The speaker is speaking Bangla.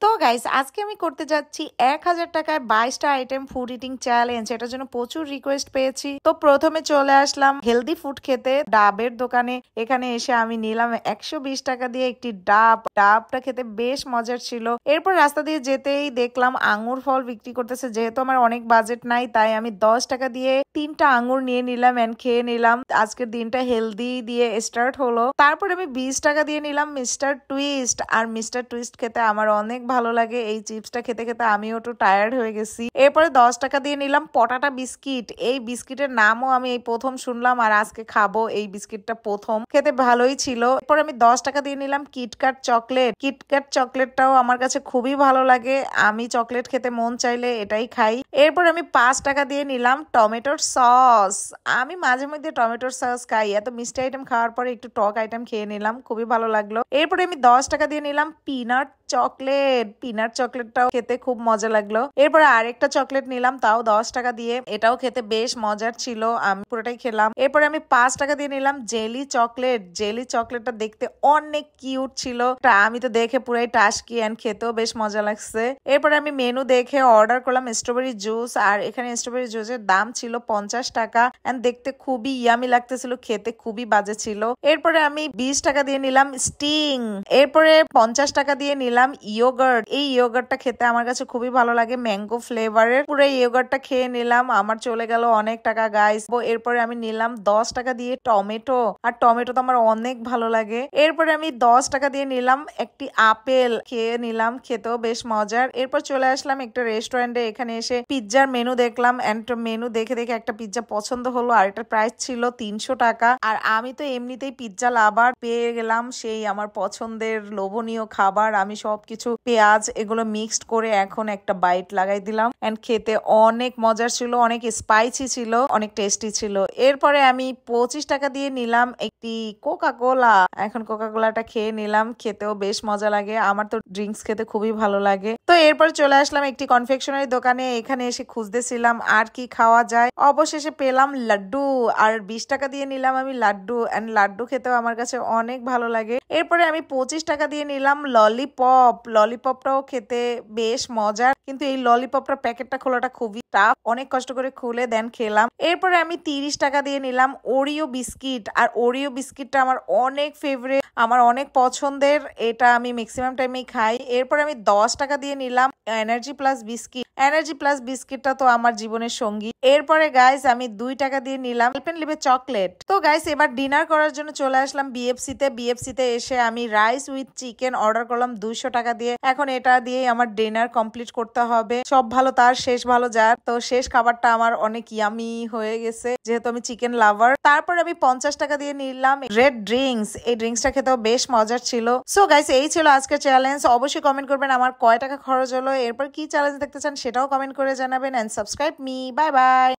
তো গাইস আজকে আমি করতে যাচ্ছি 1000 টাকায় 22টা আইটেম ফুড ইটিং চ্যালেঞ্জ। এটার জন্য প্রচুর রিকোয়েস্ট পেয়েছি। তো প্রথমে চলে আসলাম হেলদি ফুড খেতে ডাবের দোকানে। এখানে এসে আমি নিলাম 120 টাকা দিয়ে একটি ডাব। ডাবটা খেতে বেশ মজার ছিল। এরপর রাস্তা দিয়ে যেতেই দেখলাম আঙ্গুর ফল বিক্রি করতেছে। যেহেতু আমার অনেক বাজেট নাই তাই আমি 10 টাকা দিয়ে 3টা আঙ্গুর নিয়ে নিলাম এন্ড খেয়ে নিলাম। আজকের দিনটা হেলদি দিয়ে স্টার্ট হলো। তারপর আমি 20 টাকা দিয়ে নিলাম মিস্টার টুইস্ট। আর মিস্টার টুইস্ট খেতে আমার অনেক ভালো লাগে। এই চিপসটা খেতে খেতে আমিও একটু টায়ার্ড হয়ে গেছি। এরপরে 10 টাকা দিয়ে নিলাম পটাটা বিস্কিট। এই বিস্কিটের নামও আমি এই প্রথম শুনলাম আর আজকে খাবো এই বিস্কিটটা প্রথম। খেতে ভালোই ছিল। এরপর আমি 10 টাকা দিয়ে নিলাম কিটক্যাট চকলেট। কিটক্যাট চকলেটটাও আমার কাছে খুবই ভালো লাগে। আমি চকলেট খেতে মন চাইলে এটাই খাই। এরপর আমি 5 টাকা দিয়ে নিলাম টমেটোর সস। আমি মাঝে মধ্যে টমেটোর সস খাই। এত মিষ্টি আইটেম খাওয়ার পরে একটু টক আইটেম খেয়ে নিলাম, খুবই ভালো লাগলো। এরপরে আমি 10 টাকা দিয়ে নিলাম পিনাট চকলেট। পিনাট চকলেটটাও খেতে খুব মজা লাগলো। এরপরে আরেকটা চকলেট নিলাম, তাও 10 টাকা দিয়ে। এটাও খেতে বেশ মজার ছিল, আমি পুরোটাই খেলাম। এরপরে আমি 5 টাকা দিয়ে নিলাম জেলি চকলেট। জেলি চকলেটটা দেখতে অনেক কিউট ছিল। আমি তো দেখে পুরাই টাসকি এন্ড খেতেও বেশ মজা লাগছে। এরপরে আমি মেনু দেখে অর্ডার করলাম স্ট্রবেরি জুস। আর এখানে স্ট্রবেরি জুসের দাম ছিল 50 টাকা এন্ড দেখতে খুবই ইয়ামি লাগতেছিল, খেতে খুবই বাজে ছিল। এরপরে আমি 20 টাকা দিয়ে নিলাম স্টিং। এরপরে 50 টাকা দিয়ে নিলাম ইয়োগার্ট। এই ইয়োগার্টটা খেতে আমার কাছে খুবই ভালো লাগে, ম্যাঙ্গো ফ্লেভারের। পুরো ইয়োগার্টটা খেয়ে নিলাম, আমার চলে গেল অনেক টাকা গাইস। এরপরে আমি নিলাম 10 টাকা দিয়ে টমেটো। আর টমেটো তো আমার অনেক ভালো লাগে। এরপরে আমি 10 টাকা দিয়ে নিলাম একটি আপেল, খেয়ে নিলাম, খেতেও বেশ মজার। এরপর চলে আসলাম একটা রেস্টুরেন্টে। এখানে এসে পিৎজার মেনু দেখলাম এন্ড মেনু দেখে দেখে একটা পিৎজা পছন্দ হলো। আর এটার প্রাইস ছিল 300 টাকা। আর আমি তো এমনিতেই পিৎজা লাভার, পেয়ে গেলাম সেই আমার পছন্দের লোভনীয় খাবার। আমি সবকিছু পেঁয়াজ এগুলো মিক্সড করে এখন একটা বাইট লাগাই দিলাম এন্ড খেতে অনেক মজার ছিল, অনেক স্পাইসি ছিল, অনেক টেস্টি ছিল। এরপরে আমি 25 টাকা দিয়ে নিলাম একটি কোকা কোলা। এখন কোকা কোলাটা খেয়ে নিলাম, খেতেও বেশ মজা লাগে। আমার তো ড্রিঙ্কস খেতে খুবই ভালো লাগে। তো এরপর চলে আসলাম একটি কনফেকশনারি দোকানে। এখানে এসে খুঁজতেছিলাম আর কি খাওয়া যায়। অবশেষে পেলাম লাড্ডু। আর 20 টাকা দিয়ে নিলাম আমি লাড্ডু এন্ড লাড্ডু খেতেও আমার কাছে অনেক ভালো লাগে। এরপরে আমি 25 টাকা দিয়ে নিলাম ললিপপ। ললিপপটাও খেতে বেশ মজার, কিন্তু এই ললিপপটার প্যাকেটটা খোলাটা খুবই টাফ। অনেক কষ্ট করে খুলে দেন খেলাম। এরপরে আমি 30 টাকা দিয়ে নিলাম ওরিও বিস্কিট। আর ওরিও বিস্কিটটা আমার অনেক ফেভারিট, আমার অনেক পছন্দের। এটা আমি ম্যাক্সিমাম টাইমেই খাই। এরপর আমি 10 টাকা দিয়ে নিলাম energy plus biscuit. Energy plus বিস্কিটটা তো আমার জীবনের সঙ্গী। এরপরে গাইস আমি 2 টাকা দিয়ে নিলাম আলপেনলিবে চকলেট। তো গাইস এবার ডিনার করার জন্য চলে আসলাম বিএফসিতে। বিএফসিতে এসে আমি রাইস উইথ চিকেন অর্ডার করলাম 200 টাকা দিয়ে। এখন এটা দিয়ে আমার ডিনার কমপ্লিট করতে হবে। সব ভালো তার শেষ ভালো যার। তো শেষ খাবারটা আমার অনেক ইয়ামি হয়ে গেছে, যেহেতু আমি চিকেন লাভার। তারপর আমি 50 টাকা দিয়ে নিলাম রেড ড্রিঙ্কস। এই ড্রিঙ্কসটা খেতেও বেশ মজার ছিল। সো গাইস এই ছিল আজকের চ্যালেঞ্জ। অবশ্যই কমেন্ট করবেন আমার কয় টাকা খরচ হলো। এরপর কি চ্যালেঞ্জ দেখতে চান সেটাও কমেন্ট করে জানাবেন and subscribe me. Bye by.